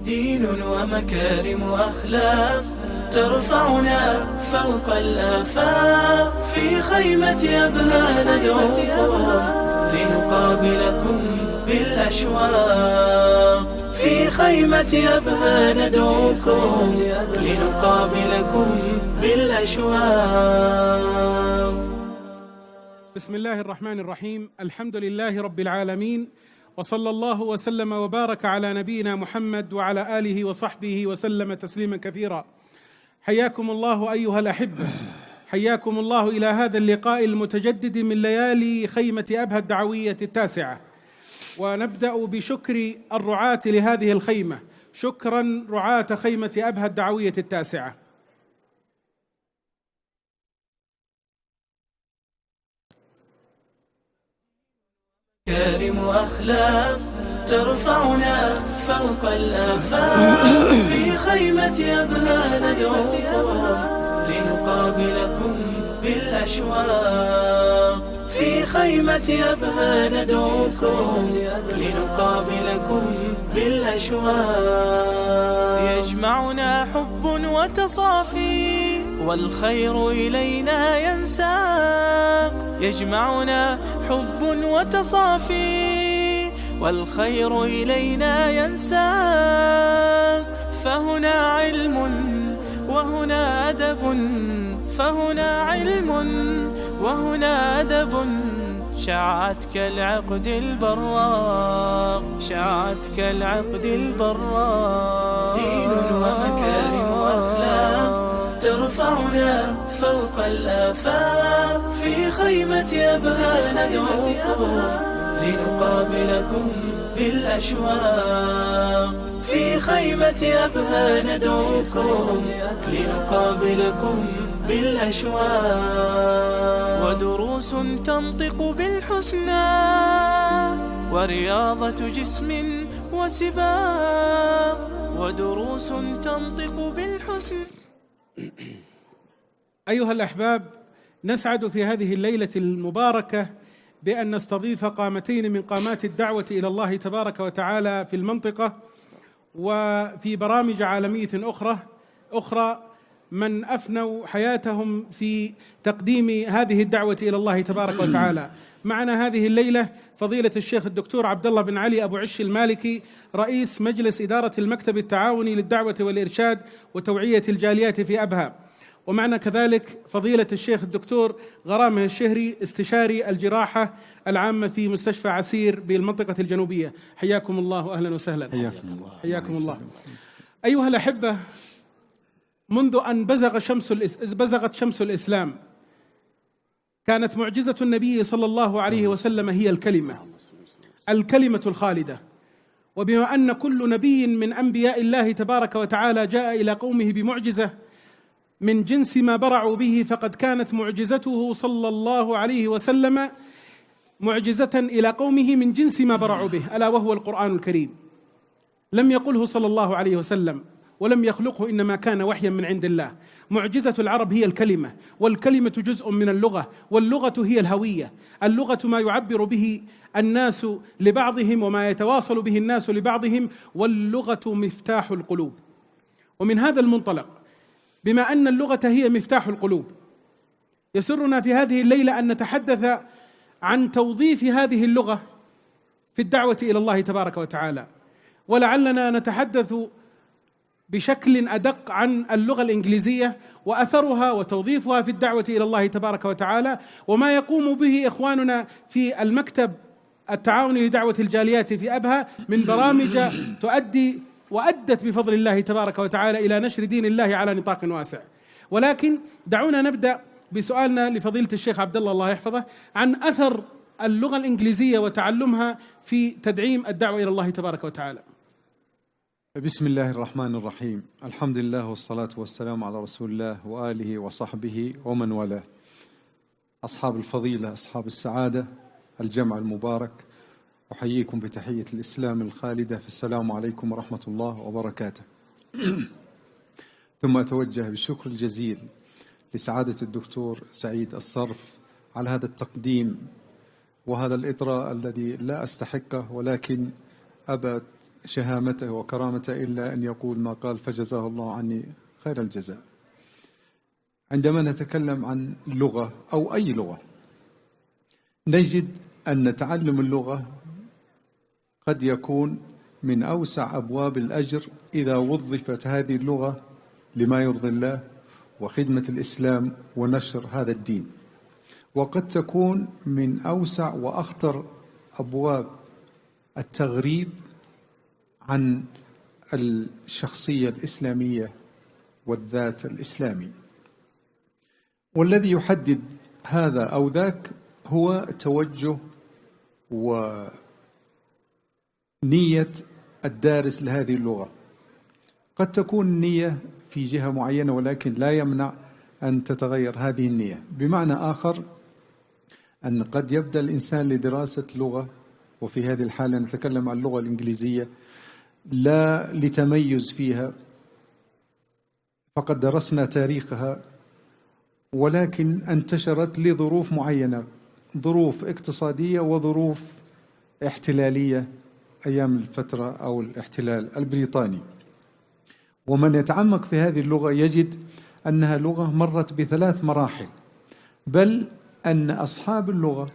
دين ومكارم وأخلاق ترفعنا فوق الآفاق. في خيمة أبها ندعوكم لنقابلكم بالأشواق. في خيمة أبها ندعوكم لنقابلكم بالأشواق. بسم الله الرحمن الرحيم. الحمد لله رب العالمين، وصلى الله وسلم وبارك على نبينا محمد وعلى آله وصحبه وسلم تسليما كثيرا. حياكم الله أيها الأحبة، حياكم الله إلى هذا اللقاء المتجدد من ليالي خيمة أبها الدعوية التاسعة. ونبدأ بشكر الرعاة لهذه الخيمة. شكرا رعاة خيمة أبها الدعوية التاسعة. كارم أخلاق ترفعنا فوق الآفاق. في خيمة أبها ندعوكم لنقابلكم بالأشواق. في خيمة أبها ندعوكم لنقابلكم بالأشواق. يجمعنا حب وتصافي والخير إلينا ينساق. يجمعنا حب وتصافي والخير إلينا ينساق. فهنا علم وهنا أدب، فهنا علم وهنا أدب. شعت كالعقد البراق، شعت كالعقد البراق. دين ومكارم وأخلاق ترفعنا فوق الآفاق. في خيمة أبها ندعوكم لنقابلكم بالأشواق. في خيمة أبها ندعوكم لنقابلكم بالأشواق. ودروس تنطق بالحسنى ورياضة جسم وسباق. ودروس تنطق بالحسن. أيها الأحباب، نسعد في هذه الليلة المباركة بأن نستضيف قامتين من قامات الدعوة إلى الله تبارك وتعالى في المنطقة وفي برامج عالمية أخرى من أفنوا حياتهم في تقديم هذه الدعوة إلى الله تبارك وتعالى. معنا هذه الليلة فضيلة الشيخ الدكتور عبد الله بن علي أبو عش المالكي، رئيس مجلس إدارة المكتب التعاوني للدعوة والإرشاد وتوعية الجاليات في أبها. ومعنا كذلك فضيلة الشيخ الدكتور غرامه الشهري، استشاري الجراحة العامة في مستشفى عسير بالمنطقة الجنوبية. حياكم الله وأهلا وسهلا. حياكم الله. أيها الأحبة، منذ أن بزغت شمس الإسلام كانت معجزة النبي صلى الله عليه وسلم هي الكلمة الخالدة. وبما أن كل نبي من أنبياء الله تبارك وتعالى جاء إلى قومه بمعجزة من جنس ما برعوا به، فقد كانت معجزته صلى الله عليه وسلم معجزة إلى قومه من جنس ما برعوا به، ألا وهو القرآن الكريم. لم يقله صلى الله عليه وسلم ولم يخلقه، إنما كان وحيا من عند الله. معجزة العرب هي الكلمة، والكلمة جزء من اللغة، واللغة هي الهوية. اللغة ما يعبر به الناس لبعضهم وما يتواصل به الناس لبعضهم، واللغة مفتاح القلوب. ومن هذا المنطلق، بما أن اللغة هي مفتاح القلوب، يسرنا في هذه الليلة أن نتحدث عن توظيف هذه اللغة في الدعوة إلى الله تبارك وتعالى. ولعلنا نتحدث بشكل أدق عن اللغة الإنجليزية وأثرها وتوظيفها في الدعوة إلى الله تبارك وتعالى، وما يقوم به إخواننا في المكتب التعاوني لدعوة الجاليات في أبها من برامج تؤدي وأدت بفضل الله تبارك وتعالى إلى نشر دين الله على نطاق واسع. ولكن دعونا نبدأ بسؤالنا لفضيلة الشيخ عبد الله يحفظه عن أثر اللغة الإنجليزية وتعلمها في تدعيم الدعوة إلى الله تبارك وتعالى. بسم الله الرحمن الرحيم. الحمد لله والصلاة والسلام على رسول الله وآله وصحبه ومن والاه. أصحاب الفضيلة، أصحاب السعادة، الجمع المبارك، أحييكم بتحية الإسلام الخالدة، فالسلام عليكم ورحمة الله وبركاته. ثم أتوجه بالشكر الجزيل لسعادة الدكتور سعيد الصرف على هذا التقديم وهذا الإطراء الذي لا أستحقه، ولكن أبت شهامته وكرامته إلا أن يقول ما قال فجزاه الله عني خير الجزاء. عندما نتكلم عن لغة أو أي لغة نجد أن تعلم اللغة قد يكون من أوسع أبواب الأجر إذا وظفت هذه اللغة لما يرضي الله وخدمة الإسلام ونشر هذا الدين، وقد تكون من أوسع وأخطر أبواب التغريب عن الشخصية الإسلامية والذات الإسلامي. والذي يحدد هذا أو ذاك هو توجه ونية الدارس لهذه اللغة. قد تكون النية في جهة معينة ولكن لا يمنع أن تتغير هذه النية. بمعنى آخر أن قد يبدأ الإنسان لدراسة لغة، وفي هذه الحالة نتكلم عن اللغة الإنجليزية، لا لتميز فيها، فقد درسنا تاريخها، ولكن انتشرت لظروف معينة، ظروف اقتصادية وظروف احتلالية أيام الفترة أو الاحتلال البريطاني. ومن يتعمق في هذه اللغة يجد أنها لغة مرت بثلاث مراحل، بل أن أصحاب اللغة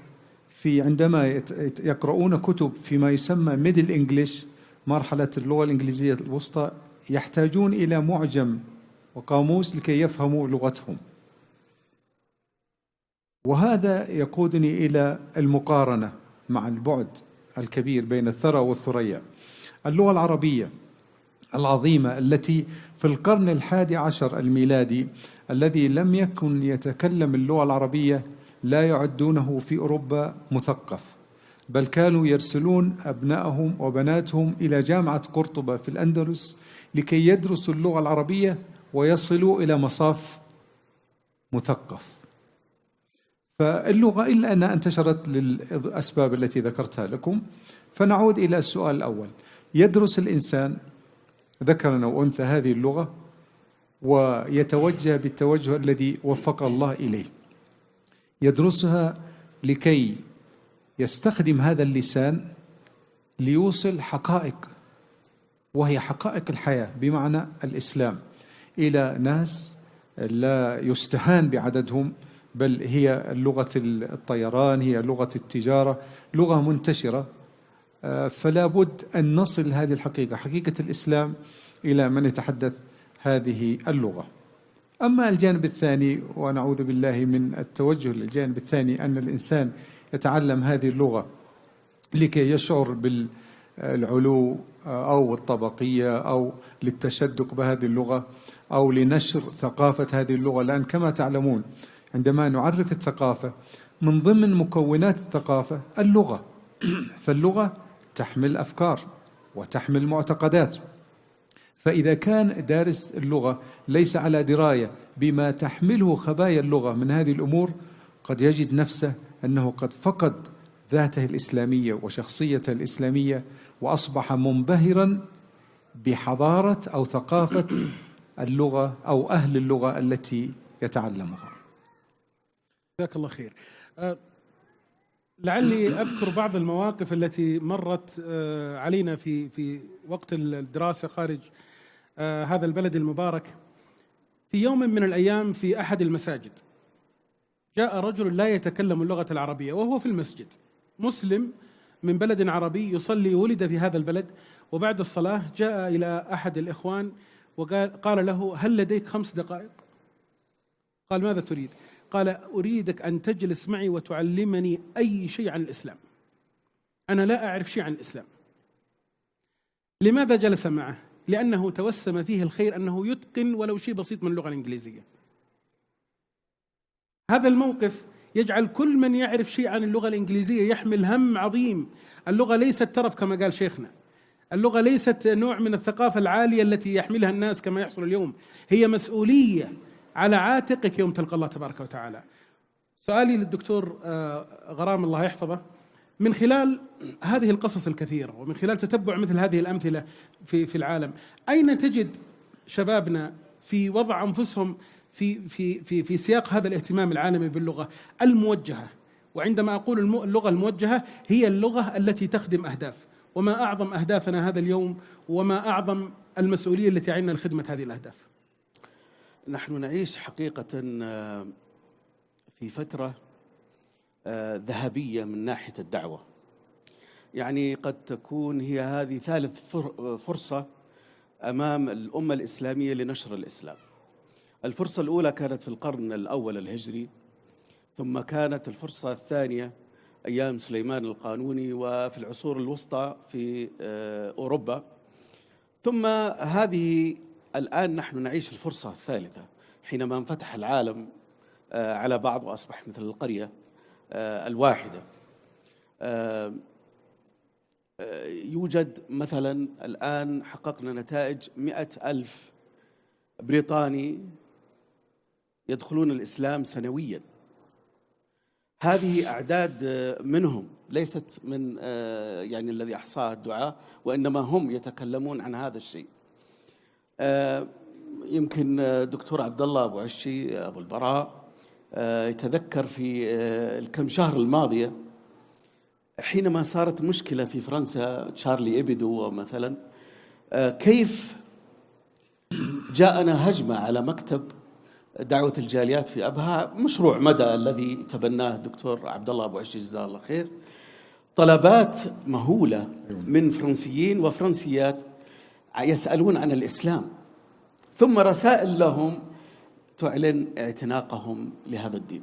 عندما يقرؤون كتب فيما يسمى ميدل إنجليش، مرحلة اللغة الإنجليزية الوسطى، يحتاجون إلى معجم وقاموس لكي يفهموا لغتهم. وهذا يقودني إلى المقارنة مع البعد الكبير بين الثرى والثريا. اللغة العربية العظيمة التي في القرن 11 الميلادي الذي لم يكن يتكلم اللغة العربية لا يعدونه في أوروبا مثقف، بل كانوا يرسلون أبنائهم وبناتهم إلى جامعة قرطبة في الأندلس لكي يدرسوا اللغة العربية ويصلوا إلى مصاف مثقف. فاللغة إلا أنها انتشرت للأسباب التي ذكرتها لكم. فنعود إلى السؤال الأول: يدرس الإنسان ذكرا أو أنثى هذه اللغة ويتوجه بالتوجه الذي وفق الله إليه. يدرسها لكي يستخدم هذا اللسان ليوصل حقائق، وهي حقائق الحياة بمعنى الإسلام، إلى ناس لا يستهان بعددهم، بل هي لغة الطيران، هي لغة التجارة، لغة منتشرة. فلا بد أن نصل هذه الحقيقة، حقيقة الإسلام، إلى من يتحدث هذه اللغة. أما الجانب الثاني، ونعوذ بالله من التوجه للجانب الثاني، أن الإنسان يتعلم هذه اللغة لكي يشعر بالعلو أو الطبقية أو للتشدق بهذه اللغة أو لنشر ثقافة هذه اللغة. لأن كما تعلمون عندما نعرف الثقافة من ضمن مكونات الثقافة اللغة، فاللغة تحمل أفكار وتحمل معتقدات. فإذا كان دارس اللغة ليس على دراية بما تحمله خبايا اللغة من هذه الأمور، قد يجد نفسه أنه قد فقد ذاته الإسلامية وشخصيته الإسلامية، وأصبح منبهرا بحضارة أو ثقافة اللغة أو أهل اللغة التي يتعلمها. جزاك الله خير. لعلي أذكر بعض المواقف التي مرت علينا في وقت الدراسة خارج هذا البلد المبارك. في يوم من الأيام في أحد المساجد جاء رجل لا يتكلم اللغة العربية، وهو في المسجد، مسلم من بلد عربي يصلي، ولد في هذا البلد، وبعد الصلاة جاء إلى أحد الإخوان وقال له: هل لديك 5 دقائق؟ قال: ماذا تريد؟ قال: أريدك أن تجلس معي وتعلمني أي شيء عن الإسلام، أنا لا أعرف شيء عن الإسلام. لماذا جلس معه؟ لأنه توسم فيه الخير أنه يتقن ولو شيء بسيط من اللغة الإنجليزية. هذا الموقف يجعل كل من يعرف شيء عن اللغة الإنجليزية يحمل هم عظيم. اللغة ليست ترف كما قال شيخنا، اللغة ليست نوع من الثقافة العالية التي يحملها الناس كما يحصل اليوم، هي مسؤولية على عاتقك يوم تلقى الله تبارك وتعالى. سؤالي للدكتور غرام الله يحفظه، من خلال هذه القصص الكثيرة ومن خلال تتبع مثل هذه الأمثلة في العالم، أين تجد شبابنا في وضع أنفسهم في سياق هذا الاهتمام العالمي باللغة الموجهة؟ وعندما أقول اللغة الموجهة هي اللغة التي تخدم أهداف، وما أعظم أهدافنا هذا اليوم، وما أعظم المسؤولية التي علينا لخدمة هذه الأهداف؟ نحن نعيش حقيقة في فترة ذهبية من ناحية الدعوة. يعني قد تكون هي هذه ثالث فرصة أمام الأمة الإسلامية لنشر الإسلام. الفرصة الأولى كانت في القرن الأول الهجري، ثم كانت الفرصة الثانية أيام سليمان القانوني وفي العصور الوسطى في أوروبا، ثم هذه الآن نحن نعيش الفرصة الثالثة حينما انفتح العالم على بعض وأصبح مثل القرية الواحدة. يوجد مثلا الآن حققنا نتائج 100,000 بريطاني يدخلون الإسلام سنويا. هذه أعداد منهم، ليست من يعني الذي أحصاها الدعاة، وإنما هم يتكلمون عن هذا الشيء. يمكن دكتور عبد الله أبو عشي أبو البراء يتذكر في الكم شهر الماضية حينما صارت مشكلة في فرنسا، تشارلي إبدو مثلا، كيف جاءنا هجمة على مكتب دعوة الجاليات في أبها، مشروع مدى الذي تبناه الدكتور عبد الله أبو عشي جزاه الله خير. طلبات مهولة من فرنسيين وفرنسيات يسألون عن الإسلام، ثم رسائل لهم تعلن اعتناقهم لهذا الدين.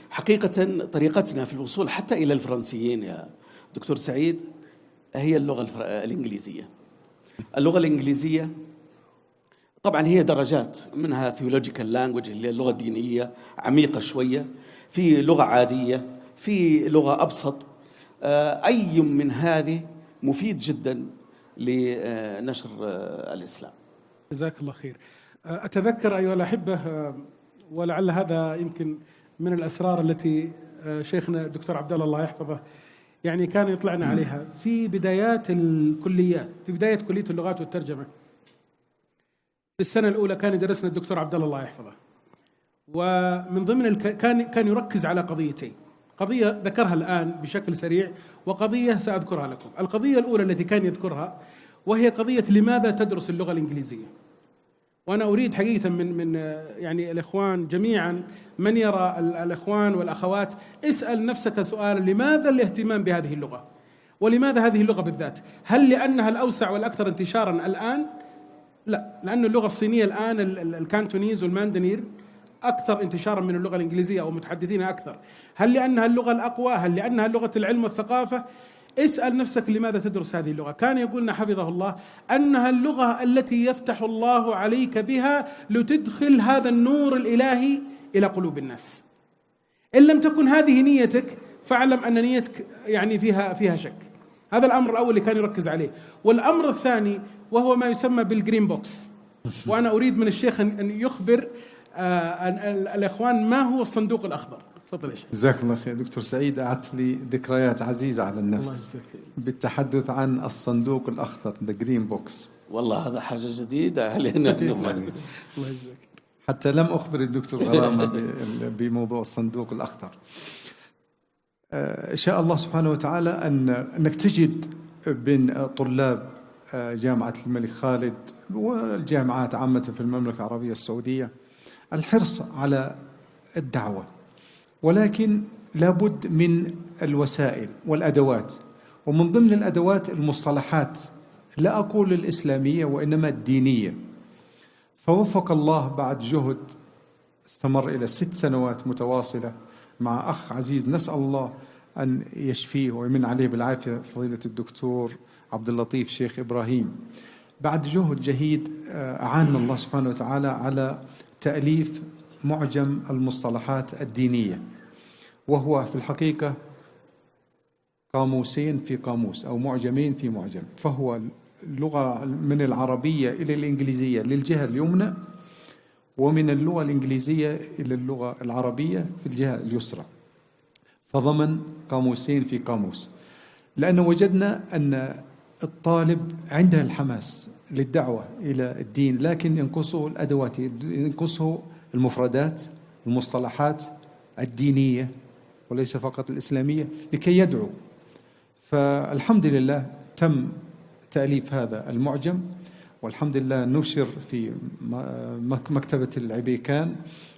حقيقة طريقتنا في الوصول حتى إلى الفرنسيين يا دكتور سعيد هي اللغة الإنجليزية. اللغة الإنجليزية طبعا هي درجات، منها theological language اللي هي اللغة الدينية عميقة شوية، في لغة عادية، في لغة أبسط. أي من هذه مفيد جدا لنشر الإسلام. جزاك الله خير. أتذكر أيها الأحبة، ولعل هذا يمكن من الأسرار التي شيخنا الدكتور عبد الله يحفظه يعني كان يطلعنا عليها في بدايات الكليات، في بداية كلية اللغات والترجمة. في السنة الأولى كان يدرسنا الدكتور عبد الله يحفظه، ومن ضمن كان يركز على قضيتين، قضية ذكرها الآن بشكل سريع، وقضية سأذكرها لكم. القضية الأولى التي كان يذكرها وهي قضية لماذا تدرس اللغة الإنجليزية. وأنا أريد حقيقة من يعني الإخوان جميعا، من يرى الإخوان والأخوات، اسأل نفسك سؤالا: لماذا الاهتمام بهذه اللغة؟ ولماذا هذه اللغة بالذات؟ هل لأنها الأوسع والأكثر انتشارا الآن؟ لا، لأن اللغة الصينية الآن الكانتونيز والماندنير أكثر انتشارا من اللغة الإنجليزية أو متحدثينها أكثر. هل لأنها اللغة الأقوى؟ هل لأنها لغة العلم والثقافة؟ اسأل نفسك لماذا تدرس هذه اللغة. كان يقولنا حفظه الله أنها اللغة التي يفتح الله عليك بها لتدخل هذا النور الإلهي إلى قلوب الناس. إن لم تكن هذه نيتك فاعلم أن نيتك يعني فيها شك. هذا الأمر الأول اللي كان يركز عليه. والأمر الثاني وهو ما يسمى بالجرين بوكس، وأنا أريد من الشيخ أن يخبر الإخوان ما هو الصندوق الأخضر. تفضل يا شيخ. جزاك الله خير دكتور سعيد، أعطت لي ذكريات عزيزة على النفس بالتحدث عن الصندوق الأخضر، The Green Box. والله هذا حاجة جديدة علينا. الله يجزاك. حتى لم أخبر الدكتور غرامة بموضوع الصندوق الأخضر. إن شاء الله سبحانه وتعالى أنك تجد بين طلاب جامعة الملك خالد والجامعات عامة في المملكة العربية السعودية الحرص على الدعوة، ولكن لابد من الوسائل والأدوات، ومن ضمن الأدوات المصطلحات، لا أقول الإسلامية وإنما الدينية. فوفق الله بعد جهد استمر إلى 6 سنوات متواصلة مع أخ عزيز نسأل الله أن يشفيه ويمن عليه بالعافية، فضيلة الدكتور عبد اللطيف شيخ إبراهيم. بعد جهد جهيد أعان الله سبحانه وتعالى على تأليف معجم المصطلحات الدينية، وهو في الحقيقة قاموسين في قاموس أو معجمين في معجم، فهو اللغة من العربية إلى الإنجليزية للجهة اليمنى، ومن اللغة الإنجليزية إلى اللغة العربية في الجهة اليسرى، فضمن قاموسين في قاموس. لأنه وجدنا أن الطالب عنده الحماس للدعوة إلى الدين، لكن ينقصه الأدوات، ينقصه المفردات، المصطلحات الدينية وليس فقط الإسلامية لكي يدعو. فالحمد لله تم تأليف هذا المعجم، والحمد لله نشر في مكتبة العبيكان،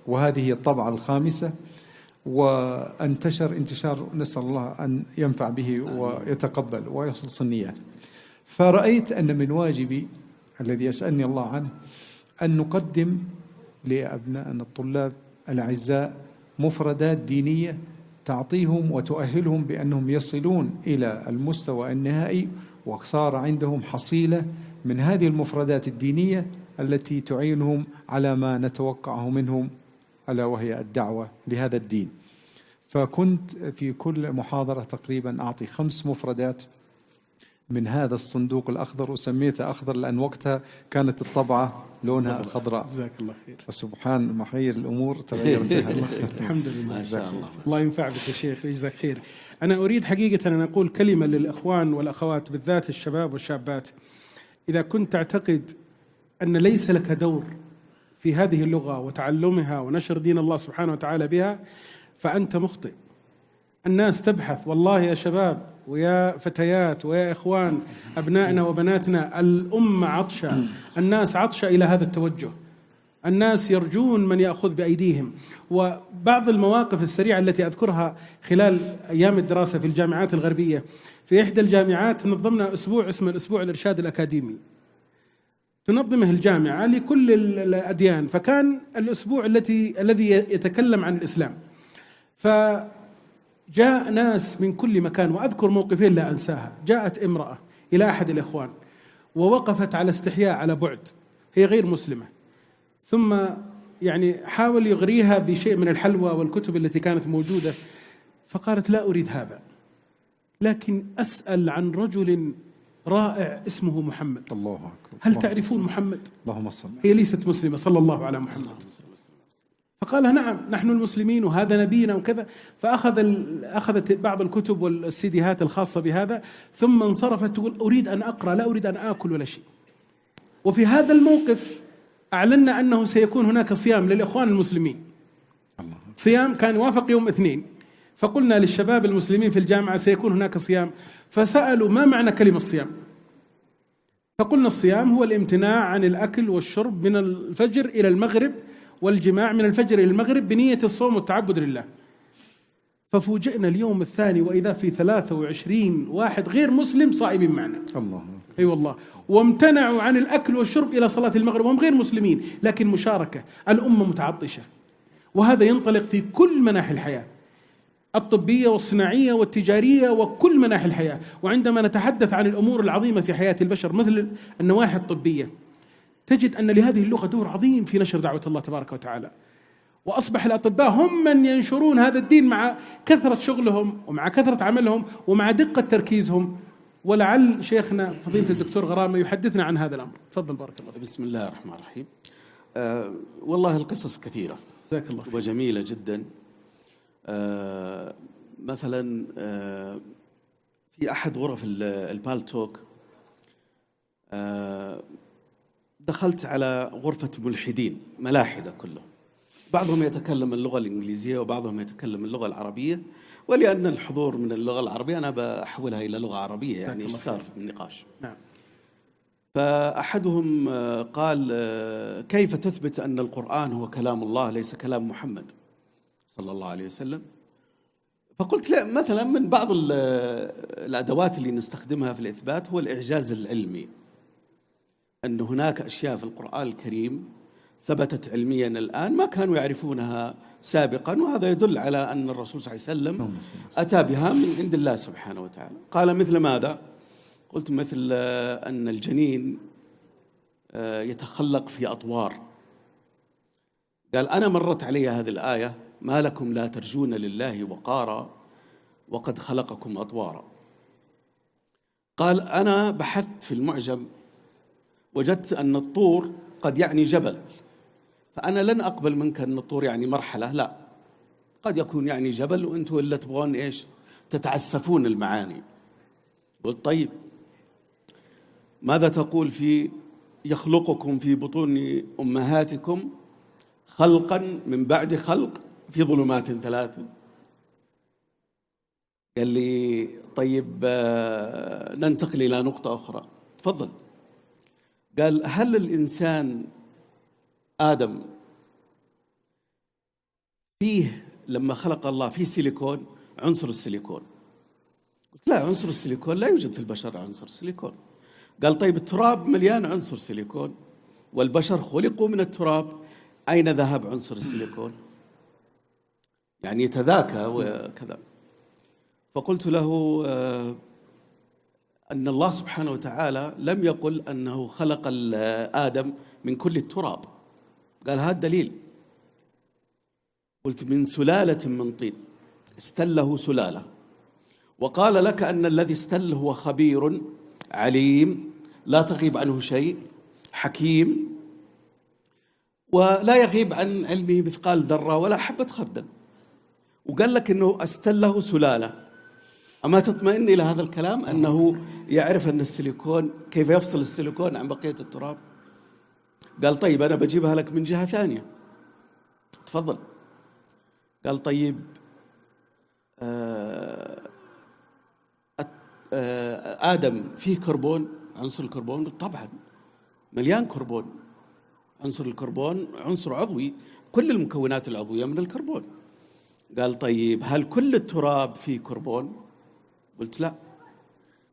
وهذه هي الطبعة الخامسة، وانتشر انتشار نسأل الله أن ينفع به ويتقبل ويخلص النيات. فرأيت أن من واجبي الذي يسألني الله عنه أن نقدم لأبنائنا الطلاب الأعزاء مفردات دينية تعطيهم وتؤهلهم بأنهم يصلون إلى المستوى النهائي، وصار عندهم حصيلة من هذه المفردات الدينية التي تعينهم على ما نتوقعه منهم، ألا وهي الدعوة لهذا الدين. فكنت في كل محاضرة تقريبا أعطي 5 مفردات من هذا الصندوق الأخضر، وسميته أخضر لأن وقتها كانت الطبعة لونها خضراء. جزاك الله خير. وسبحان محير الأمور تغيرت لها. الحمد لله. ما شاء الله. الله ينفع بك يا شيخ، يجزاك خير. أنا أريد حقيقة أن أقول كلمة للإخوان والأخوات، بالذات الشباب والشابات. إذا كنت تعتقد أن ليس لك دور في هذه اللغة وتعلمها ونشر دين الله سبحانه وتعالى بها، فأنت مخطئ. الناس تبحث، والله يا شباب ويا فتيات ويا إخوان، أبنائنا وبناتنا، الأمة عطشة، الناس عطشة إلى هذا التوجه، الناس يرجون من يأخذ بأيديهم. وبعض المواقف السريعة التي أذكرها خلال أيام الدراسة في الجامعات الغربية، في إحدى الجامعات نظمنا أسبوع اسمه الأسبوع الإرشاد الأكاديمي، تنظمه الجامعة لكل الأديان، فكان الأسبوع الذي يتكلم عن الإسلام. فجاء ناس من كل مكان، وأذكر موقفين لا أنساها. جاءت امرأة إلى أحد الإخوان ووقفت على استحياء على بعد، هي غير مسلمة، ثم يعني حاول يغريها بشيء من الحلوى والكتب التي كانت موجودة، فقالت لا أريد هذا، لكن أسأل عن رجل رائع اسمه محمد. الله أكبر. هل تعرفون محمد؟ اللهم صل. هي ليست مسلمة، صلى الله على محمد. فقال نعم نحن المسلمين وهذا نبينا وكذا. أخذت بعض الكتب والسيديهات الخاصة بهذا، ثم انصرفت تقول أريد أن أقرأ، لا أريد أن آكل ولا شيء. وفي هذا الموقف أعلنا أنه سيكون هناك صيام للإخوان المسلمين، صيام كان يوافق يوم اثنين، فقلنا للشباب المسلمين في الجامعة سيكون هناك صيام، فسألوا ما معنى كلمة الصيام؟ فقلنا الصيام هو الامتناع عن الأكل والشرب من الفجر إلى المغرب، والجماع من الفجر إلى المغرب بنية الصوم والتعبد لله. ففوجئنا اليوم الثاني وإذا في 23 واحد غير مسلم صائمين معنا. الله. أي والله. وامتنعوا عن الأكل والشرب إلى صلاة المغرب وهم غير مسلمين، لكن مشاركة. الأمة متعطشة، وهذا ينطلق في كل مناحي الحياة، الطبية والصناعية والتجارية وكل مناحي الحياة. وعندما نتحدث عن الأمور العظيمة في حياة البشر مثل النواحي الطبية، تجد أن لهذه اللغة دور عظيم في نشر دعوة الله تبارك وتعالى. وأصبح الأطباء هم من ينشرون هذا الدين مع كثرة شغلهم ومع كثرة عملهم ومع دقة تركيزهم. ولعل شيخنا فضيلة الدكتور غرامة يحدثنا عن هذا الأمر. تفضل بارك الله فيك. بسم الله الرحمن الرحيم. والله القصص كثيرة جزاك الله خير. وجميلة جدا. مثلا في أحد غرف البالتوك دخلت على غرفة ملحدين ملاحدة كلهم، بعضهم يتكلم اللغة الإنجليزية وبعضهم يتكلم اللغة العربية، ولأن الحضور من اللغة العربية أنا بحولها إلى لغة عربية، يعني إيش صار في النقاش. نعم. فأحدهم قال كيف تثبت أن القرآن هو كلام الله ليس كلام محمد صلى الله عليه وسلم؟ فقلت لا، مثلا من بعض الأدوات اللي نستخدمها في الإثبات هو الإعجاز العلمي، أن هناك أشياء في القرآن الكريم ثبتت علميا الآن ما كانوا يعرفونها سابقا، وهذا يدل على أن الرسول صلى الله عليه وسلم أتى بها من عند الله سبحانه وتعالى. قال مثل ماذا؟ قلت مثل أن الجنين يتخلق في أطوار. قال أنا مرت علي هذه الآية ما لكم لا ترجون لله وقارا وقد خلقكم أطوارا. قال أنا بحثت في المعجم وجدت أن الطور قد يعني جبل، فأنا لن أقبل منك أن الطور يعني مرحلة، لا، قد يكون يعني جبل وأنتم اللي تبغون إيش تتعسفون المعاني. قلت طيب ماذا تقول في يخلقكم في بطون أمهاتكم خلقا من بعد خلق في ظلمات 3؟ قال لي طيب ننتقل إلى نقطة أخرى. تفضل. قال هل الإنسان آدم فيه لما خلق الله فيه سيليكون، عنصر السيليكون؟ قلت لا، عنصر السيليكون لا يوجد في البشر عنصر السيليكون. قال طيب التراب مليان عنصر سيليكون والبشر خلقوا من التراب، أين ذهب عنصر السيليكون؟ يعني يتذاكى وكذا. فقلت له أن الله سبحانه وتعالى لم يقل أنه خلق آدم من كل التراب. قال هذا الدليل. قلت من سلالة من طين، استله سلالة، وقال لك أن الذي استل هو خبير عليم لا تغيب عنه شيء، حكيم ولا يغيب عن علمه مثقال ذرة ولا حبة خردل، وقال لك أنه استله سلالة. أما تطمئن إلى هذا الكلام أنه يعرف أن السيليكون كيف يفصل السيليكون عن بقية التراب؟ قال طيب أنا بجيبها لك من جهة ثانية. تفضل. قال طيب آدم فيه كربون، عنصر الكربون؟ طبعا مليان كربون. عنصر الكربون عنصر عضوي، كل المكونات العضوية من الكربون. قال طيب هل كل التراب فيه كربون؟ قلت لا.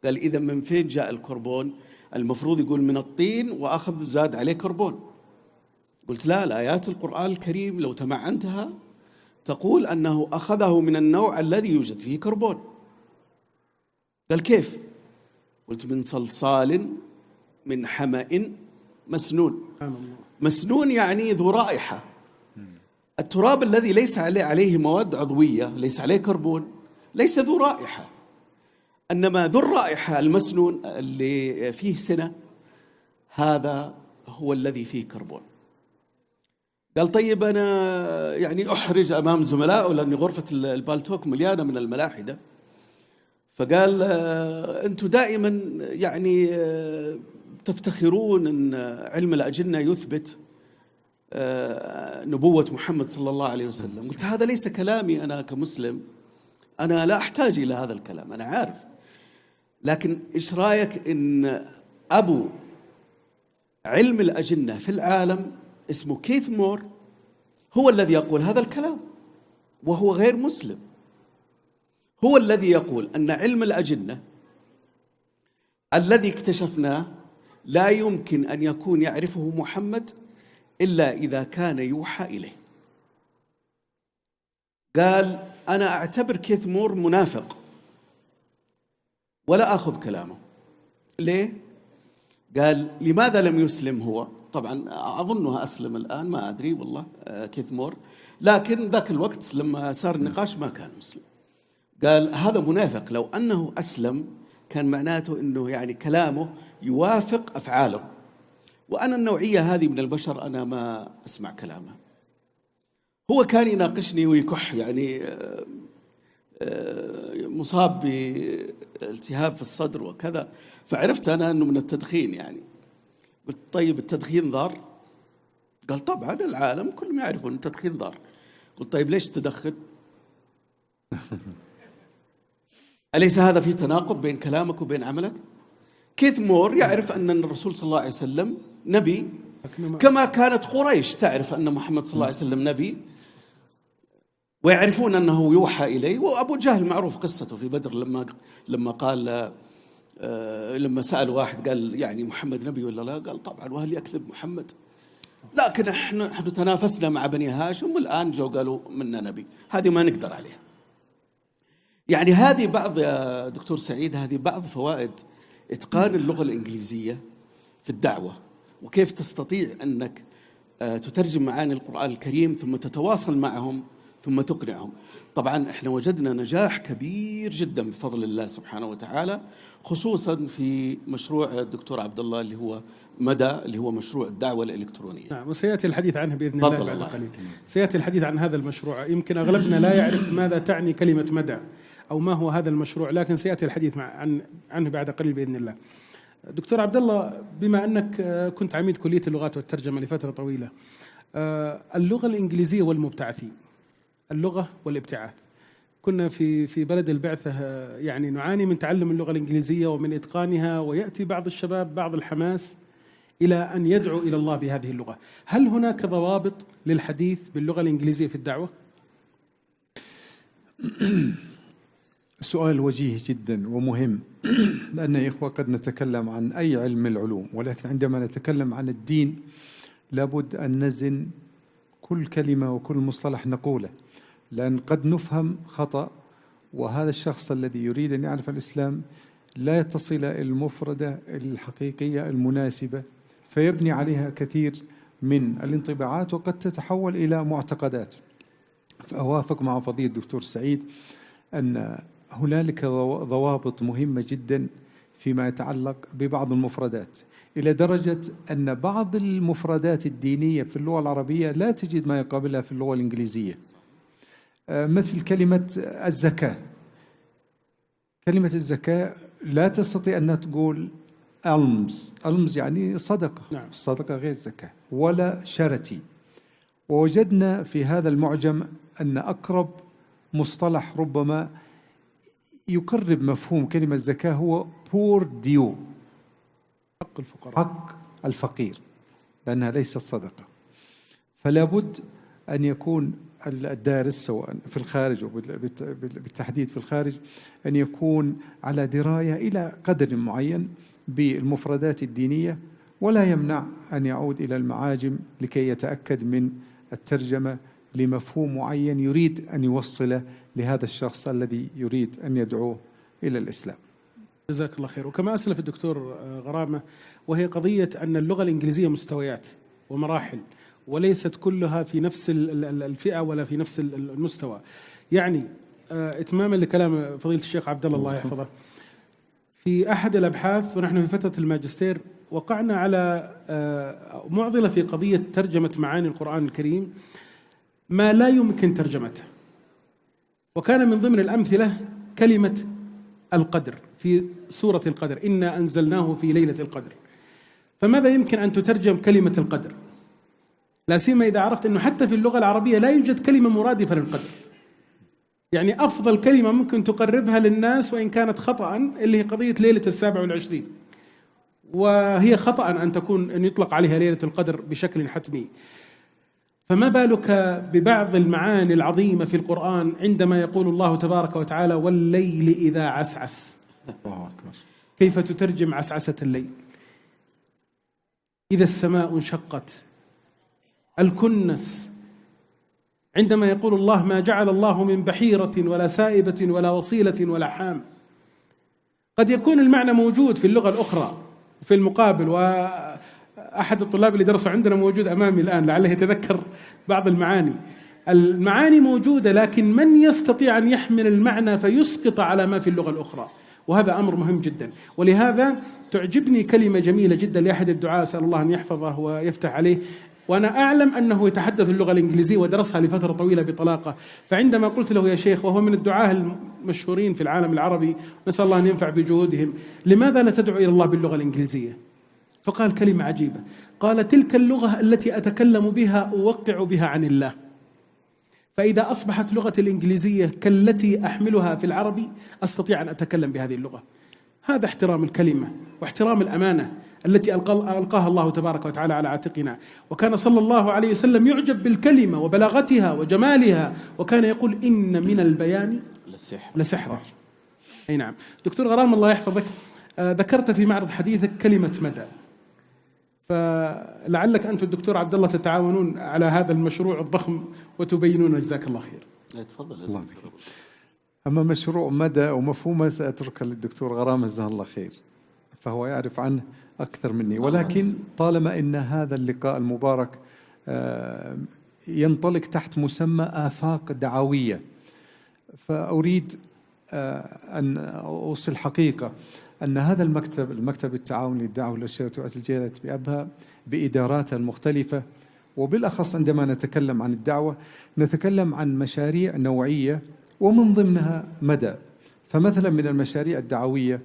قال إذا من فين جاء الكربون؟ المفروض يقول من الطين وأخذ زاد عليه كربون. قلت لا، الآيات القرآن الكريم لو تمعنتها تقول أنه أخذه من النوع الذي يوجد فيه كربون. قال كيف؟ قلت من صلصال من حمأ مسنون. مسنون يعني ذو رائحة. التراب الذي ليس عليه مواد عضوية، ليس عليه كربون، ليس ذو رائحة. إنما ذو الرائحة المسنون اللي فيه سنة، هذا هو الذي فيه كربون. قال طيب أنا يعني أحرج أمام زملائه لأن غرفة البالتوك مليانة من الملاحدة. فقال أنتم دائما يعني تفتخرون أن علم الأجنة يثبت نبوة محمد صلى الله عليه وسلم. قلت هذا ليس كلامي أنا كمسلم، أنا لا أحتاج إلى هذا الكلام، أنا عارف. لكن إيش رأيك إن أبو علم الأجنة في العالم اسمه كيث مور هو الذي يقول هذا الكلام، وهو غير مسلم. هو الذي يقول أن علم الأجنة الذي اكتشفناه لا يمكن أن يكون يعرفه محمد إلا إذا كان يوحى إليه. قال أنا أعتبر كيث مور منافق ولا أخذ كلامه. ليه؟ قال لماذا لم يسلم هو؟ طبعا أظنها أسلم الآن، ما أدري والله كيث مور، لكن ذاك الوقت لما صار النقاش ما كان مسلم. قال هذا منافق، لو أنه أسلم كان معناته أنه يعني كلامه يوافق أفعاله، وأنا النوعية هذه من البشر أنا ما أسمع كلامه. هو كان يناقشني ويكح، يعني مصاب بالتهاب في الصدر وكذا، فعرفت أنا أنه من التدخين. يعني قلت طيب التدخين ضار؟ قال طبعا العالم كلهم يعرفون أن التدخين ضار. قلت طيب ليش تدخن؟ أليس هذا في تناقض بين كلامك وبين عملك؟ كيث مور يعرف أن الرسول صلى الله عليه وسلم نبي، كما كانت قريش تعرف أن محمد صلى الله عليه وسلم نبي، ويعرفون أنه يوحى إليه. وأبو جهل معروف قصته في بدر لما قال لما سأل واحد قال يعني محمد نبي ولا لا؟ قال طبعا، وهل يكذب محمد؟ لكن نحن تنافسنا مع بني هاشم والآن جو قالوا منا نبي، هذه ما نقدر عليها. يعني هذه بعض يا دكتور سعيد، هذه بعض فوائد إتقان اللغة الإنجليزية في الدعوة، وكيف تستطيع أنك تترجم معاني القرآن الكريم ثم تتواصل معهم ثم تقنعهم. طبعا احنا وجدنا نجاح كبير جدا بفضل الله سبحانه وتعالى، خصوصا في مشروع الدكتور عبد الله اللي هو مدى، اللي هو مشروع الدعوة الإلكترونية. نعم، وسيأتي الحديث عنه بإذن الله بعد قليل. سيأتي الحديث عن هذا المشروع. يمكن أغلبنا لا يعرف ماذا تعني كلمة مدى أو ما هو هذا المشروع، لكن سيأتي الحديث عنه بعد قليل بإذن الله. دكتور عبد الله، بما أنك كنت عميد كلية اللغات والترجمة لفترة طويلة، اللغة الإنجليزية والمبتعثين، اللغة والابتعاث، كنا في بلد البعثة يعني نعاني من تعلم اللغة الإنجليزية ومن إتقانها، ويأتي بعض الشباب بعض الحماس إلى أن يدعو إلى الله بهذه اللغة. هل هناك ضوابط للحديث باللغة الإنجليزية في الدعوة؟ سؤال وجيه جدا ومهم، لأن يا إخوة قد نتكلم عن أي علم من العلوم، ولكن عندما نتكلم عن الدين لابد أن نزن كل كلمة وكل مصطلح نقوله، لأن قد نفهم خطأ، وهذا الشخص الذي يريد أن يعرف الإسلام لا تصل إلى المفردة الحقيقية المناسبة، فيبني عليها كثير من الانطباعات وقد تتحول إلى معتقدات. فأوافق مع فضيلة الدكتور سعيد أن هنالك ضوابط مهمة جدا فيما يتعلق ببعض المفردات، إلى درجة أن بعض المفردات الدينية في اللغة العربية لا تجد ما يقابلها في اللغة الإنجليزية، مثل كلمة الزكاة. كلمة الزكاة لا تستطيع أن تقول ألمز يعني صدقة، نعم. الصدقة غير زكاة، ولا شرتي. ووجدنا في هذا المعجم أن أقرب مصطلح ربما يقرب مفهوم كلمة الزكاة هو poor due، حق الفقراء، حق الفقير، لأنها ليست صدقة. فلا بد أن يكون الدارس سواء في الخارج وبالتحديد في الخارج أن يكون على دراية إلى قدر معين بالمفردات الدينية، ولا يمنع أن يعود إلى المعاجم لكي يتأكد من الترجمة لمفهوم معين يريد أن يوصله لهذا الشخص الذي يريد أن يدعوه إلى الإسلام. جزاك الله خير. وكما أسلف الدكتور غرامة، وهي قضية أن اللغة الإنجليزية مستويات ومراحل، وليست كلها في نفس الفئة ولا في نفس المستوى. يعني إتماما لكلام فضيلة الشيخ عبد الله يحفظه، في أحد الأبحاث ونحن في فترة الماجستير وقعنا على معضلة في قضية ترجمة معاني القرآن الكريم ما لا يمكن ترجمته، وكان من ضمن الأمثلة كلمة القدر في سورة القدر، إنا أنزلناه في ليلة القدر. فماذا يمكن أن تترجم كلمة القدر؟ لا سيما إذا عرفت أنه حتى في اللغة العربية لا يوجد كلمة مرادفة للقدر. يعني أفضل كلمة ممكن تقربها للناس وإن كانت خطأ اللي هي قضية ليلة 27، وهي خطأ أن يطلق عليها ليلة القدر بشكل حتمي. فما بالك ببعض المعاني العظيمة في القرآن عندما يقول الله تبارك وتعالى والليل إذا عسعس. الله أكبر. كيف تترجم عسعسة الليل؟ إذا السماء انشقت، الكنس، عندما يقول الله ما جعل الله من بحيرة ولا سائبة ولا وصيلة ولا حام. قد يكون المعنى موجود في اللغة الأخرى في المقابل، وأحد الطلاب اللي درسوا عندنا موجود أمامي الآن لعله يتذكر بعض المعاني موجودة، لكن من يستطيع أن يحمل المعنى فيسقط على ما في اللغة الأخرى، وهذا أمر مهم جدا. ولهذا تعجبني كلمة جميلة جدا لأحد الدعاة، أسأل الله أن يحفظه ويفتح عليه، وأنا أعلم أنه يتحدث اللغة الإنجليزية ودرسها لفترة طويلة بطلاقة. فعندما قلت له يا شيخ، وهو من الدعاة المشهورين في العالم العربي، نسأل الله أن ينفع بجهودهم، لماذا لا تدعو إلى الله باللغة الإنجليزية؟ فقال كلمة عجيبة، قال تلك اللغة التي أتكلم بها أوقع بها عن الله، فإذا أصبحت لغتي الإنجليزية كالتي أحملها في العربي أستطيع أن أتكلم بهذه اللغة. هذا احترام الكلمة واحترام الأمانة التي ألقاها الله تبارك وتعالى على عاتقنا. وكان صلى الله عليه وسلم يعجب بالكلمة وبلاغتها وجمالها، وكان يقول إن من البيان لسحرا. أي نعم. دكتور غرام الله يحفظك، ذكرت في معرض حديثك كلمة مدى، فلعلك أنت والدكتور عبد الله تتعاونون على هذا المشروع الضخم وتبينون، جزاك الله خير. تفضل. الله خير. أما مشروع مدى ومفهومه سأتركه للدكتور غرام جزاه الله خير، فهو يعرف عنه أكثر مني، ولكن طالما إن هذا اللقاء المبارك ينطلق تحت مسمى آفاق دعوية، فأريد أن أوصل حقيقة أن هذا المكتب التعاوني للدعوة للشركات والجاليات بأبها بإداراتها المختلفة، وبالأخص عندما نتكلم عن الدعوة نتكلم عن مشاريع نوعية ومن ضمنها مدى. فمثلا من المشاريع الدعوية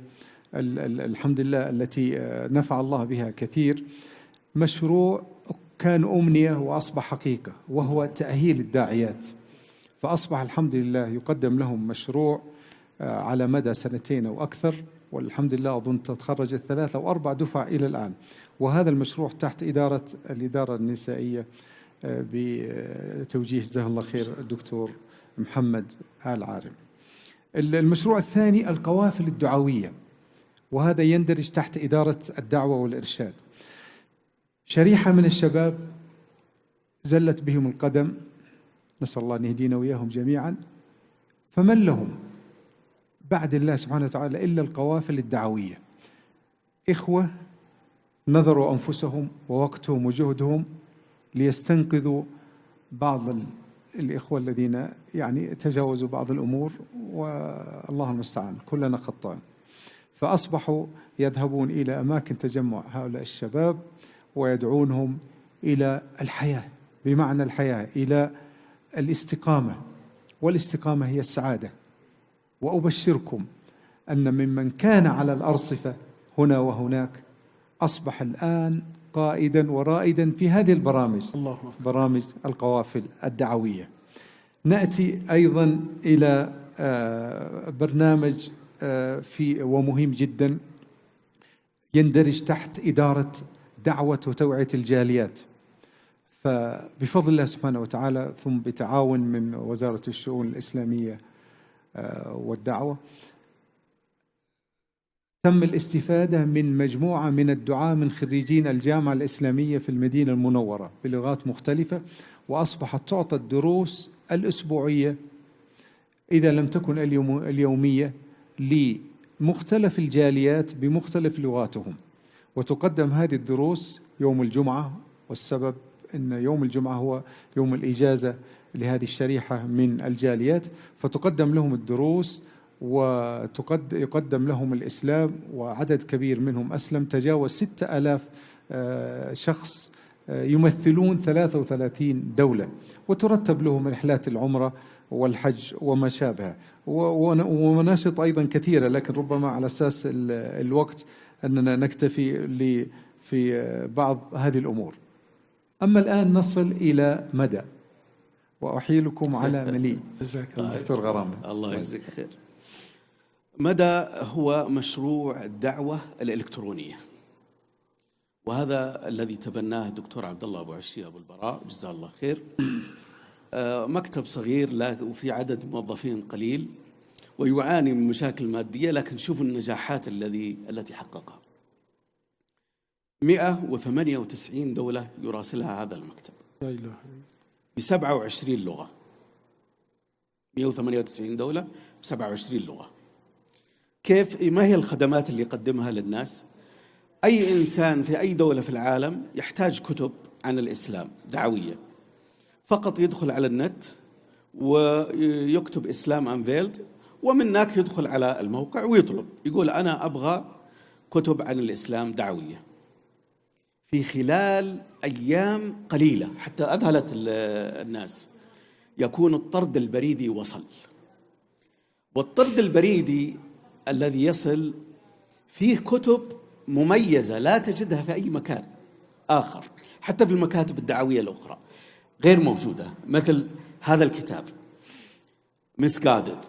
الحمد لله التي نفع الله بها كثير، مشروع كان أمنية وأصبح حقيقة، وهو تأهيل الداعيات. فأصبح الحمد لله يقدم لهم مشروع على مدى 2 أو أكثر، والحمد لله أظن تخرجت 3 أو 4 دفع إلى الآن. وهذا المشروع تحت الإدارة النسائية بتوجيه جزاه الله خير الدكتور محمد آل عارم. المشروع الثاني القوافل الدعوية، وهذا يندرج تحت إدارة الدعوة والإرشاد. شريحة من الشباب زلت بهم القدم، نسأل الله أن يهدينا وإياهم جميعا، فمن لهم بعد الله سبحانه وتعالى إلا القوافل الدعوية. إخوة نذروا أنفسهم ووقتهم وجهدهم ليستنقذوا بعض الإخوة الذين يعني تجاوزوا بعض الأمور، والله المستعان كلنا خطاء. فأصبحوا يذهبون إلى أماكن تجمع هؤلاء الشباب ويدعونهم إلى الحياة، بمعنى الحياة إلى الاستقامة، والاستقامة هي السعادة. وأبشركم أن ممن كان على الأرصفة هنا وهناك أصبح الآن قائدا ورائدا في هذه البرامج، برامج القوافل الدعوية. نأتي أيضا إلى برنامج ومهم جدا يندرج تحت إدارة دعوة وتوعية الجاليات. فبفضل الله سبحانه وتعالى ثم بتعاون من وزارة الشؤون الإسلامية والدعوة تم الاستفادة من مجموعة من الدعاة من خريجين الجامعة الإسلامية في المدينة المنورة بلغات مختلفة، وأصبحت تعطى الدروس الأسبوعية إذا لم تكن اليومية لمختلف الجاليات بمختلف لغاتهم. وتقدم هذه الدروس يوم الجمعة، والسبب أن يوم الجمعة هو يوم الإجازة لهذه الشريحة من الجاليات، فتقدم لهم الدروس ويقدم لهم الإسلام، وعدد كبير منهم أسلم، تجاوز 6000 شخص يمثلون 33 دولة، وترتب لهم رحلات العمرة والحج وما شابه، ومناشط أيضا كثيرة، لكن ربما على أساس الوقت أننا نكتفي في بعض هذه الأمور. أما الآن نصل إلى مدى، وأحيلكم على مليء. جزاك الله دكتور غرام. الله يجزيك خير. مدى هو مشروع الدعوة الإلكترونية، وهذا الذي تبناه الدكتور عبد الله أبو عشي أبو البراء جزاه الله خير. مكتب صغير وفي عدد موظفين قليل، ويعاني من مشاكل مادية، لكن شوفوا النجاحات التي حققها. 198 دولة يراسلها هذا المكتب ب27 لغة. 198 دولة ب27 لغة. كيف؟ ما هي الخدمات اللي يقدمها للناس؟ أي إنسان في أي دولة في العالم يحتاج كتب عن الإسلام دعوية، فقط يدخل على النت ويكتب إسلام أنفيلد، ومن هناك يدخل على الموقع ويطلب، يقول أنا أبغى كتب عن الإسلام دعوية. في خلال أيام قليلة حتى أذهلت الناس يكون الطرد البريدي وصل. والطرد البريدي الذي يصل فيه كتب مميزة لا تجدها في أي مكان آخر، حتى في المكاتب الدعوية الأخرى غير موجودة، مثل هذا الكتاب Misguided،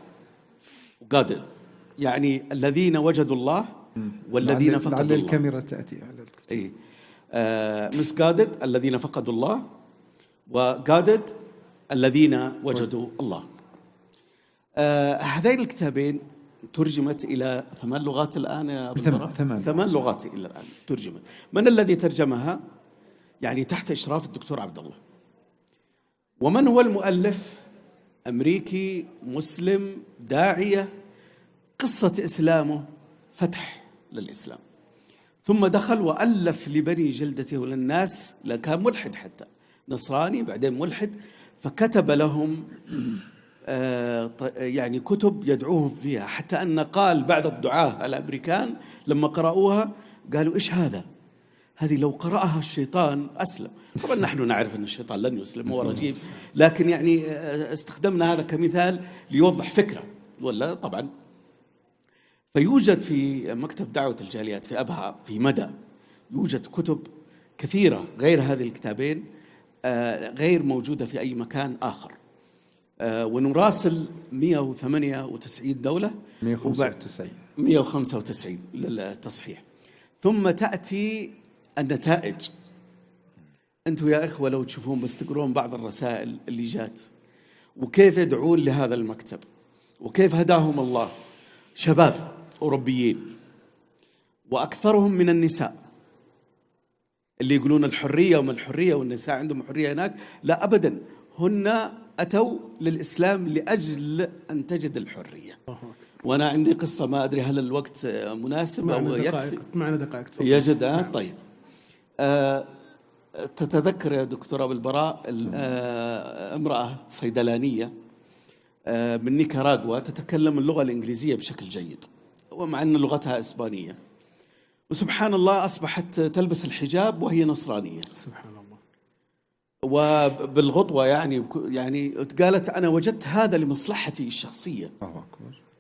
يعني الذين وجدوا الله والذين فقدوا الله. الكاميرا تأتي على الكتاب. Misguided الذين فقدوا الله، وguided الذين وجدوا الله. هذين الكتابين ترجمت إلى 8 لغات الآن يا أبو البراء. 8 لغات إلى الآن ترجمت. من الذي ترجمها؟ يعني تحت إشراف الدكتور عبد الله. ومن هو المؤلف؟ أمريكي مسلم داعية، قصة إسلامه فتح للإسلام، ثم دخل وألف لبني جلدته وللناس، كان ملحد حتى نصراني بعدين ملحد، فكتب لهم يعني كتب يدعوهم فيها، حتى أن قال بعض الدعاة الأمريكان لما قرأوها قالوا إيش هذا؟ هذه لو قرأها الشيطان أسلم. طبعا نحن نعرف أن الشيطان لن يسلم، هو رجيم، لكن يعني استخدمنا هذا كمثال ليوضح فكرة، ولا طبعا. فيوجد في مكتب دعوة الجاليات في أبها في مدى يوجد كتب كثيرة غير هذه الكتابين، غير موجودة في أي مكان آخر. ونراسل 198 دولة 195 للتصحيح. ثم تأتي النتائج. أنتم يا إخوة لو تشوفون بس تقرون بعض الرسائل اللي جات وكيف يدعون لهذا المكتب وكيف هداهم الله، شباب أوروبيين وأكثرهم من النساء، اللي يقولون الحرية وما الحرية والنساء عندهم حرية هناك، لا أبدا، هن أتوا للإسلام لأجل أن تجد الحرية. وأنا عندي قصة، ما أدري هل الوقت مناسب أو يكفي؟ معنا دقائق يجد. طيب، تتذكر يا دكتور أبو البراء امرأة صيدلانية من نيكاراغوا تتكلم اللغة الإنجليزية بشكل جيد، ومع أن لغتها إسبانية، وسبحان الله أصبحت تلبس الحجاب وهي نصرانية. سبحان الله. وبالغضوة يعني قالت أنا وجدت هذا لمصلحتي الشخصية،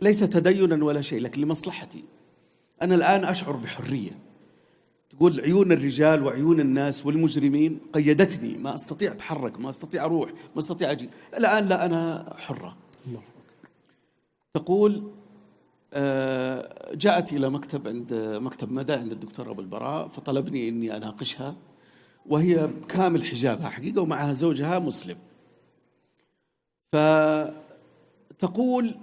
ليس تدينا ولا شيء، لكن لمصلحتي. أنا الآن أشعر بحرية. تقول عيون الرجال وعيون الناس والمجرمين قيدتني، ما أستطيع أتحرك، ما أستطيع أروح، ما أستطيع أجي. الآن لا، أنا حرة. تقول جاءت إلى مكتب مدى عند الدكتور أبو البراء، فطلبني أني أناقشها، وهي كامل حجابها حقيقة ومعها زوجها مسلم. فتقول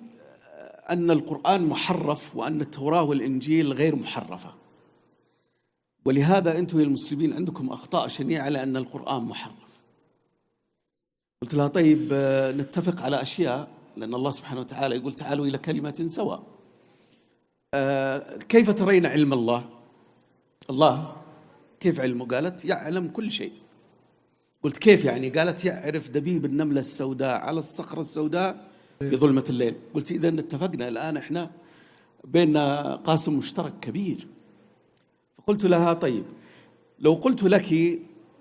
أن القرآن محرف وأن التوراة والإنجيل غير محرفة، ولهذا أنتم المسلمين عندكم أخطاء شنيعة لأن القرآن محرف. قلت لها طيب نتفق على أشياء، لأن الله سبحانه وتعالى يقول تعالوا إلى كلمة سواء. كيف ترين علم الله؟ الله كيف علمه؟ قالت يعلم كل شيء. قلت كيف يعني؟ قالت يعرف دبيب النملة السوداء على الصخرة السوداء في ظلمة الليل. قلت إذن اتفقنا، الآن إحنا بيننا قاسم مشترك كبير. فقلت لها طيب لو قلت لك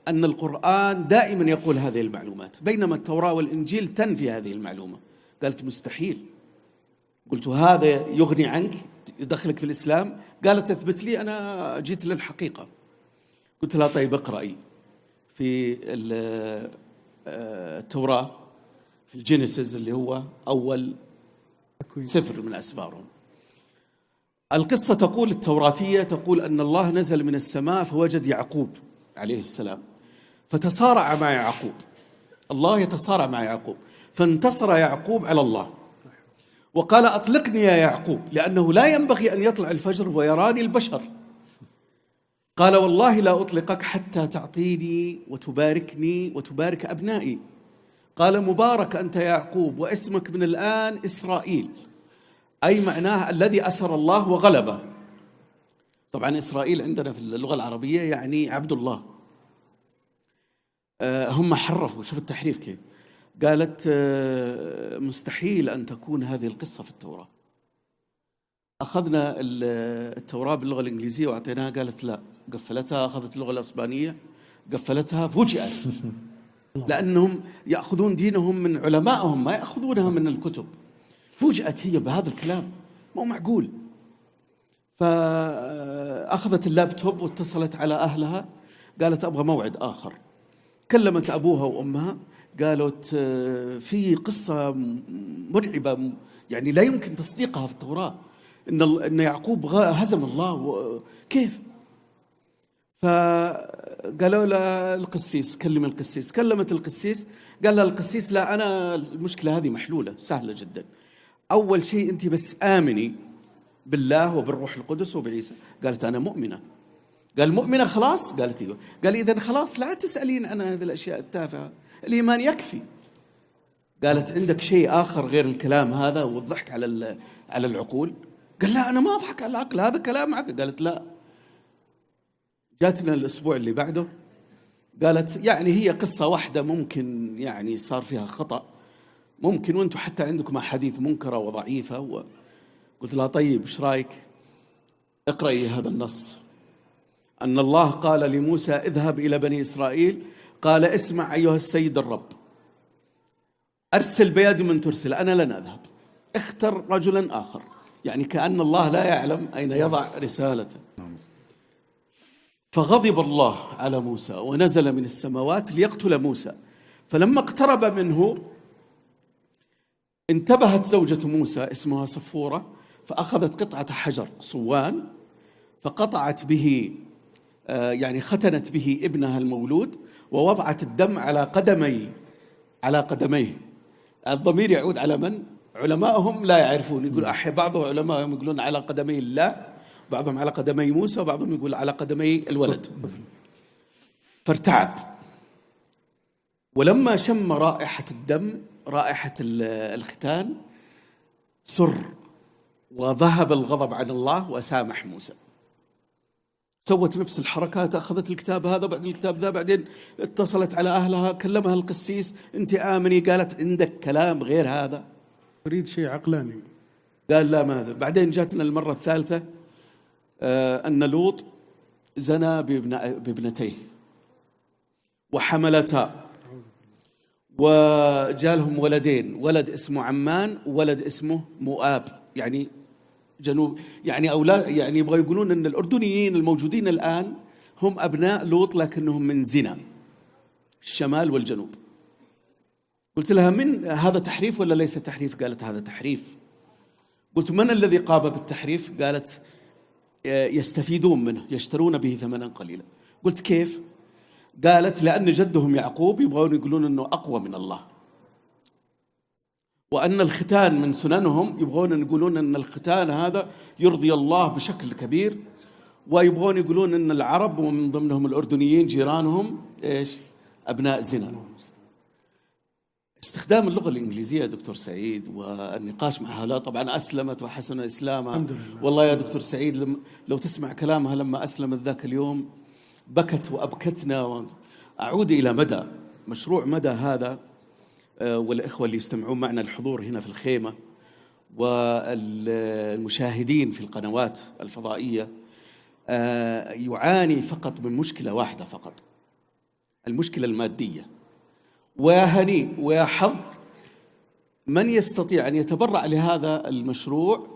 أن القرآن دائما يقول هذه المعلومات بينما التوراة والإنجيل تنفي هذه المعلومة. قالت مستحيل. قلت هذا يغني عنك يدخلك في الإسلام؟ قالت اثبت لي، أنا جيت للحقيقة. قلت لها طيب اقرأي في التوراة في الجينيسيس اللي هو أول سفر من أسفارهم. القصة تقول التوراتية تقول أن الله نزل من السماء فوجد يعقوب عليه السلام، فتصارع مع يعقوب، الله يتصارع مع يعقوب، فانتصر يعقوب على الله وقال أطلقني يا يعقوب لأنه لا ينبغي أن يطلع الفجر ويراني البشر. قال والله لا أطلقك حتى تعطيني وتباركني وتبارك أبنائي. قال مبارك أنت يا يعقوب واسمك من الآن إسرائيل، أي معناه الذي أسر الله وغلبه. طبعا إسرائيل عندنا في اللغة العربية يعني عبد الله. هم حرفوا، شوف التحريف كيف. قالت مستحيل أن تكون هذه القصة في التوراة. أخذنا التوراة باللغة الإنجليزية وأعطيناها، قالت لا، قفلتها. أخذت اللغة الإسبانية قفلتها، فوجئت لأنهم يأخذون دينهم من علمائهم ما يأخذونها من الكتب. فوجئت هي بهذا الكلام، مو معقول. فأخذت اللابتوب واتصلت على أهلها، قالت أبغى موعد آخر. كلمت أبوها وأمها، قالت في قصة مرعبة يعني لا يمكن تصديقها في التوراة، إن يعقوب هزم الله. كيف؟ فقالوا له القسيس، كلم القسيس. كلمت القسيس، قال لها القسيس لا، أنا المشكلة هذه محلولة سهلة جدا. أول شيء أنت بس آمني بالله وبالروح القدس وبعيسى. قالت أنا مؤمنة. قال مؤمنة خلاص؟ قالت ايوه. قال إذن خلاص لا تسألين عن هذه الأشياء التافهة، الإيمان يكفي. قالت عندك شيء آخر غير الكلام هذا والضحك على العقول؟ قال لا أنا ما أضحك على العقل، هذا كلام عقل. قالت لا. جاتنا الأسبوع اللي بعده، قالت يعني هي قصة واحدة ممكن يعني صار فيها خطأ، ممكن وانتم حتى عندكم أحاديث منكرة وضعيفة. قلت لها طيب ايش رايك اقرأي هذا النص، أن الله قال لموسى اذهب إلى بني إسرائيل، قال اسمع أيها السيد الرب، أرسل بيد من ترسل، أنا لن أذهب، اختر رجلا آخر. يعني كأن الله لا يعلم أين يضع رسالته. فغضب الله على موسى ونزل من السماوات ليقتل موسى. فلما اقترب منه انتبهت زوجة موسى اسمها صفورة، فأخذت قطعة حجر صوان فقطعت به يعني ختنت به ابنها المولود، ووضعت الدم على قدميه. الضمير يعود على من؟ علماءهم لا يعرفون، يقول بعض علمائهم يقولون على قدمي الله، بعضهم على قدمي موسى، وبعضهم يقول على قدمي الولد. فارتعب، ولما شم رائحة الدم، رائحة الختان، سر وذهب الغضب عن الله وسامح موسى. سوت نفس الحركات، أخذت الكتاب هذا بعد الكتاب ذا، بعدين اتصلت على أهلها، كلمها القسيس، أنت آمني؟ قالت عندك كلام غير هذا، أريد شيء عقلاني. قال لا ماذا. بعدين جاتنا المرة الثالثة أن لوط زنى بابنتيه وحملتا، وجالهم ولدين، ولد اسمه عمان وولد اسمه مؤاب، يعني جنوب، يعني أولاد، يعني يبغى يقولون أن الأردنيين الموجودين الآن هم أبناء لوط لكنهم من زنا الشمال والجنوب. قلت لها من هذا تحريف ولا ليس تحريف؟ قالت هذا تحريف. قلت من الذي قام بالتحريف؟ قالت يستفيدون منه، يشترون به ثمنا قليلا. قلت كيف؟ قالت لأن جدهم يعقوب يبغون يقولون أنه أقوى من الله، وأن الختان من سننهم، يبغون يقولون أن الختان هذا يرضي الله بشكل كبير، ويبغون يقولون أن العرب ومن ضمنهم الأردنيين جيرانهم إيش؟ أبناء زنا. استخدام اللغة الإنجليزية يا دكتور سعيد والنقاش مع هؤلاء، طبعا أسلمت وحسن إسلامها والله يا دكتور سعيد، لو تسمع كلامها لما أسلمت ذاك اليوم بكت وأبكتنا. أعود إلى مدى مشروع مدى هذا، والإخوة اللي يستمعون معنا، الحضور هنا في الخيمة والمشاهدين في القنوات الفضائية، يعاني فقط من مشكلة واحدة فقط، المشكلة المادية. ويا هني ويا حظ من يستطيع أن يتبرع لهذا المشروع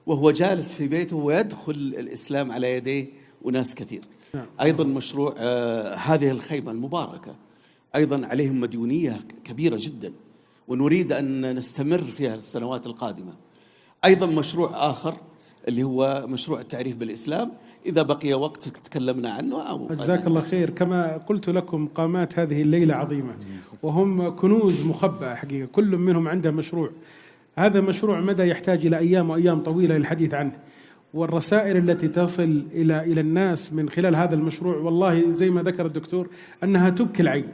وهو جالس في بيته ويدخل الإسلام على يديه أناس كثير. أيضا مشروع هذه الخيمة المباركة أيضا عليهم مديونية كبيرة جدا، ونريد أن نستمر فيها السنوات القادمة. أيضا مشروع آخر اللي هو مشروع التعريف بالإسلام، إذا بقي وقت تكلمنا عنه أو جزاك الله خير. كما قلت لكم قامات هذه الليلة عظيمة، وهم كنوز مخبأة حقيقة، كل منهم عنده مشروع. هذا مشروع مدى يحتاج إلى أيام وأيام طويلة للحديث عنه، والرسائل التي تصل إلى الناس من خلال هذا المشروع والله زي ما ذكر الدكتور أنها تبكي العين.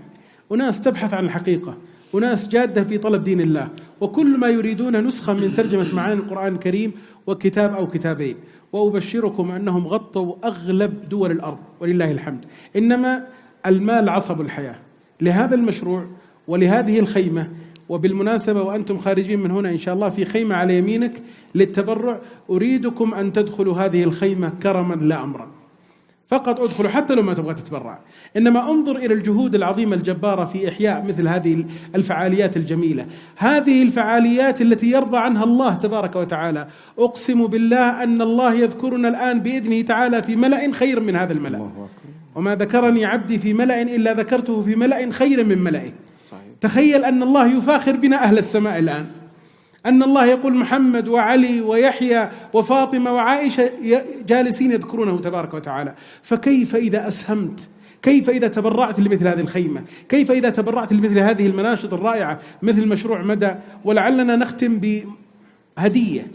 وناس تبحث عن الحقيقة، وناس جادة في طلب دين الله، وكل ما يريدون نسخة من ترجمة معاني القرآن الكريم وكتاب أو كتابين. وأبشركم أنهم غطوا أغلب دول الأرض ولله الحمد. إنما المال عصب الحياة. لهذا المشروع ولهذه الخيمة، وبالمناسبة وأنتم خارجين من هنا إن شاء الله في خيمة على يمينك للتبرع، أريدكم أن تدخلوا هذه الخيمة كرما لا أمرا، فقط ادخلوا حتى لو ما تبغى تتبرع، إنما انظر إلى الجهود العظيمة الجبارة في إحياء مثل هذه الفعاليات الجميلة، هذه الفعاليات التي يرضى عنها الله تبارك وتعالى. أقسم بالله أن الله يذكرنا الآن بإذنه تعالى في ملأ خير من هذا الملأ، وما ذكرني عبدي في ملأ إلا ذكرته في ملأ خير من ملئه. صحيح. تخيل أن الله يفاخر بنا أهل السماء الآن، أن الله يقول محمد وعلي ويحيى وفاطمة وعائشة جالسين يذكرونه تبارك وتعالى. فكيف إذا أسهمت؟ كيف إذا تبرعت لمثل هذه الخيمة؟ كيف إذا تبرعت لمثل هذه المناشط الرائعة مثل مشروع مدى؟ ولعلنا نختم بهدية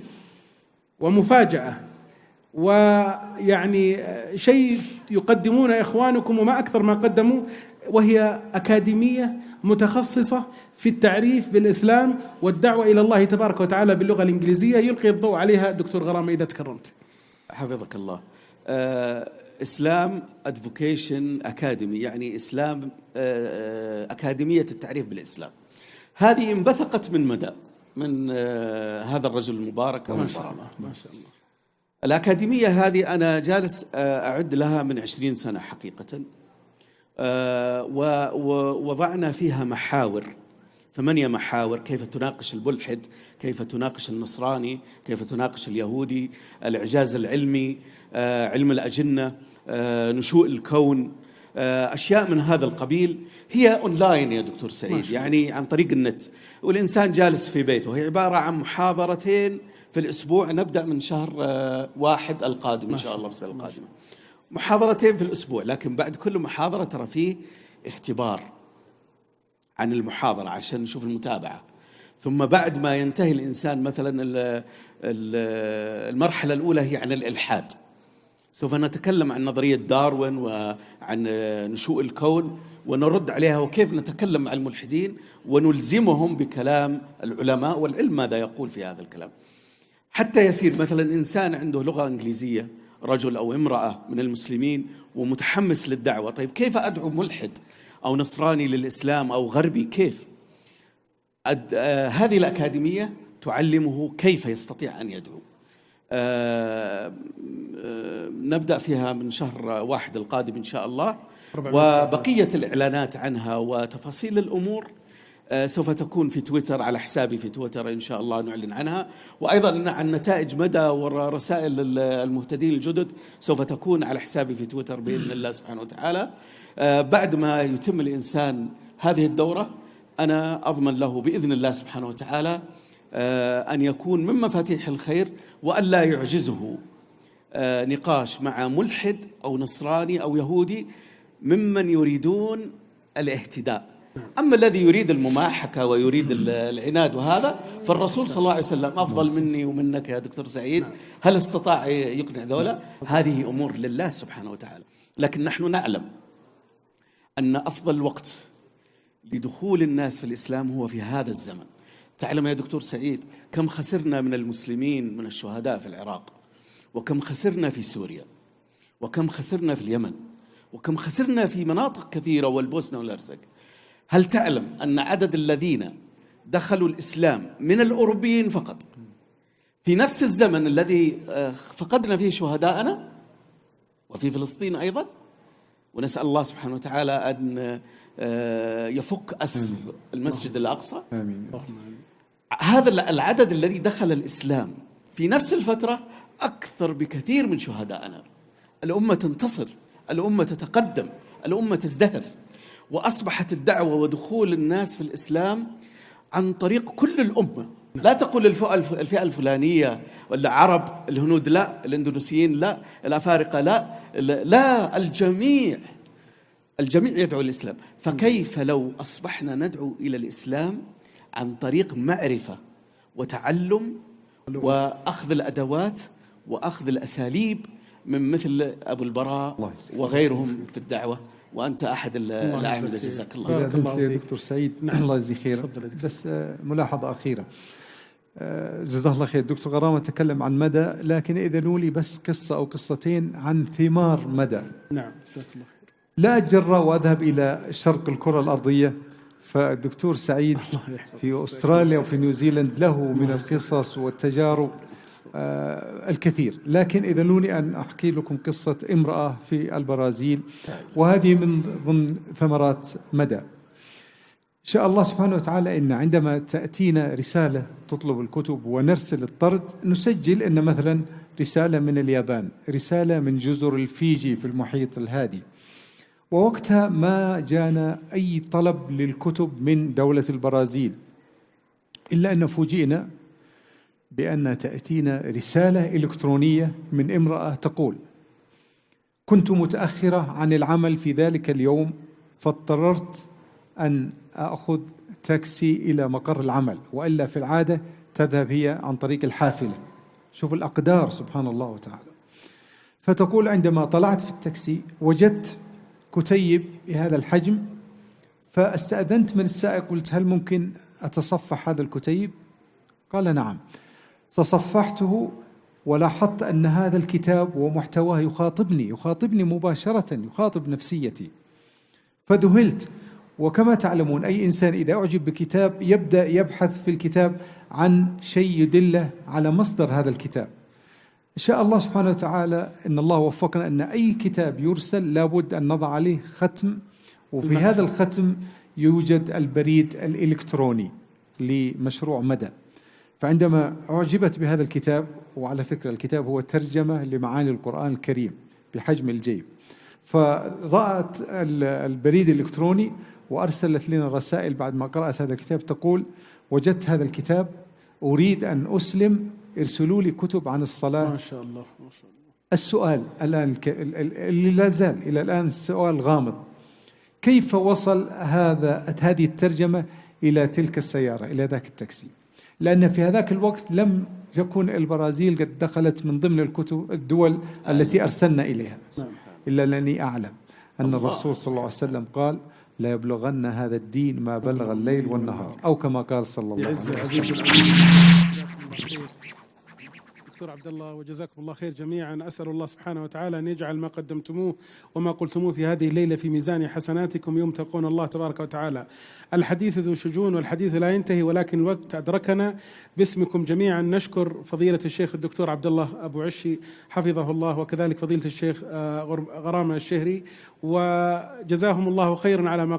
ومفاجأة، ويعني شيء يقدمون إخوانكم وما أكثر ما قدموا، وهي أكاديمية متخصصة في التعريف بالإسلام والدعوة إلى الله تبارك وتعالى باللغة الإنجليزية، يلقي الضوء عليها دكتور غرامة إذا تكرمت. حفظك الله. إسلام أدفوكيشن أكاديمي، يعني إسلام أكاديمية التعريف بالإسلام. هذه انبثقت من مدى من هذا الرجل المبارك. ما شاء الله ما شاء الله. الأكاديمية هذه أنا جالس أعد لها من 20 سنة حقيقة، ووضعنا فيها محاور، 8 محاور: كيف تناقش الملحد، كيف تناقش النصراني، كيف تناقش اليهودي، الإعجاز العلمي، علم الأجنة، نشوء الكون، أشياء من هذا القبيل هي أونلاين يا دكتور سعيد، يعني عن طريق النت، والإنسان جالس في بيته. هي عبارة عن محاضرتين في الأسبوع، نبدأ من شهر 1 القادم إن شاء الله، في السنة القادمة محاضرتين في الأسبوع. لكن بعد كل محاضرة ترى فيه اختبار عن المحاضرة عشان نشوف المتابعة. ثم بعد ما ينتهي الإنسان مثلا المرحلة الأولى هي عن الإلحاد، سوف نتكلم عن نظرية داروين وعن نشوء الكون ونرد عليها، وكيف نتكلم مع الملحدين ونلزمهم بكلام العلماء والعلم ماذا يقول في هذا الكلام. حتى يصير مثلا إنسان عنده لغة إنجليزية، رجل أو امرأة من المسلمين ومتحمس للدعوة، طيب كيف أدعو ملحد أو نصراني للإسلام أو غربي؟ كيف؟ هذه الأكاديمية تعلمه كيف يستطيع أن يدعو. نبدأ فيها من شهر 1 القادم إن شاء الله، وبقية الإعلانات عنها وتفاصيل الأمور سوف تكون في تويتر، على حسابي في تويتر إن شاء الله نعلن عنها. وأيضا عن نتائج مدى ورسائل المهتدين الجدد سوف تكون على حسابي في تويتر بإذن الله سبحانه وتعالى. بعد ما يتم الإنسان هذه الدورة، أنا أضمن له بإذن الله سبحانه وتعالى أن يكون من مفاتيح الخير، وأن لا يعجزه نقاش مع ملحد أو نصراني أو يهودي ممن يريدون الاهتداء. أما الذي يريد المماحكة ويريد العناد وهذا، فالرسول صلى الله عليه وسلم أفضل مني ومنك يا دكتور سعيد، هل استطاع يقنع ذولا؟ هذه أمور لله سبحانه وتعالى. لكن نحن نعلم أن أفضل وقت لدخول الناس في الإسلام هو في هذا الزمن. تعلم يا دكتور سعيد كم خسرنا من المسلمين من الشهداء في العراق، وكم خسرنا في سوريا، وكم خسرنا في اليمن، وكم خسرنا في مناطق كثيرة والبوسنة والهرسك. هل تعلم أن عدد الذين دخلوا الإسلام من الأوروبيين فقط في نفس الزمن الذي فقدنا فيه شهداءنا، وفي فلسطين أيضا، ونسأل الله سبحانه وتعالى أن يفك أسر المسجد الأقصى. آمين. هذا العدد الذي دخل الإسلام في نفس الفترة أكثر بكثير من شهداءنا. الأمة تنتصر، الأمة تتقدم، الأمة تزدهر، وأصبحت الدعوة ودخول الناس في الإسلام عن طريق كل الأمة. لا تقول الفئة الفلانية ولا عرب، الهنود لا، الاندونيسيين لا، الأفارقة لا، الجميع يدعو الإسلام. فكيف لو أصبحنا ندعو إلى الإسلام عن طريق معرفة وتعلم وأخذ وأخذ وأخذ الأساليب من مثل أبو البراء وغيرهم في الدعوة، وأنت أحد الأعمدة. جزاك الله خير يا دكتور سعيد. الله يجزيك خير. بس ملاحظة أخيرة، جزاه الله خير. دكتور غرامة تكلم عن مدى، لكن إذنوا لي بس قصة أو قصتين عن ثمار مدى. نعم جزاك الله خير. لا أتجرأ وأذهب إلى شرق الكرة الأرضية، فالدكتور سعيد في أستراليا وفي نيوزيلند له من القصص والتجارب الكثير. لكن إذنوني أن أحكي لكم قصة امرأة في البرازيل، وهذه من ضمن ثمرات مدى. إن شاء الله سبحانه وتعالى إن عندما تأتينا رسالة تطلب الكتب ونرسل الطرد، نسجل إن مثلا رسالة من اليابان، رسالة من جزر الفيجي في المحيط الهادي، ووقتها ما جانا أي طلب للكتب من دولة البرازيل، إلا أن فوجئنا بأن تأتينا رسالة إلكترونية من امرأة تقول: كنت متأخرة عن العمل في ذلك اليوم، فاضطررت أن أخذ تاكسي إلى مقر العمل، وإلا في العادة تذهب هي عن طريق الحافلة. شوف الأقدار سبحان الله وتعالى. فتقول: عندما طلعت في التاكسي وجدت كتيب بهذا الحجم، فاستأذنت من السائق، قلت: هل ممكن أتصفح هذا الكتيب؟ قال: نعم. تصفحته ولاحظت أن هذا الكتاب ومحتواه يخاطبني مباشرة، يخاطب نفسيتي، فذهلت. وكما تعلمون أي إنسان إذا أعجب بكتاب يبدأ يبحث في الكتاب عن شيء يدله على مصدر هذا الكتاب. إن شاء الله سبحانه وتعالى إن الله وفقنا أن أي كتاب يرسل لابد أن نضع عليه ختم، وفي هذا الختم يوجد البريد الإلكتروني لمشروع مدى. فعندما أعجبت بهذا الكتاب، وعلى فكرة الكتاب هو ترجمة لمعاني القرآن الكريم بحجم الجيب، فرأت البريد الإلكتروني وأرسلت لنا رسائل بعد ما قرأت هذا الكتاب تقول: وجدت هذا الكتاب، أريد أن أسلم، ارسلوا لي كتب عن الصلاة. ما شاء الله ما شاء الله. السؤال الآن اللي لا زال إلى الآن سؤال غامض: كيف وصل هذه الترجمة إلى تلك السيارة، إلى ذاك التاكسي؟ لأن في هذاك الوقت لم يكن البرازيل قد دخلت من ضمن الدول التي أرسلنا إليها، إلا لأني أعلم أن الرسول صلى الله عليه وسلم قال: لا يبلغن هذا الدين ما بلغ الليل والنهار، أو كما قال صلى الله عليه وسلم. دكتور عبد الله، وجزاكم الله خير جميعا. أسأل الله سبحانه وتعالى أن يجعل ما قدمتموه وما قلتموه في هذه الليلة في ميزان حسناتكم يوم تلقون الله تبارك وتعالى. الحديث ذو شجون والحديث لا ينتهي، ولكن الوقت أدركنا. باسمكم جميعا نشكر فضيلة الشيخ الدكتور عبد الله أبو عشي حفظه الله، وكذلك فضيلة الشيخ غرامة الشهري، وجزاهم الله خيرا على ما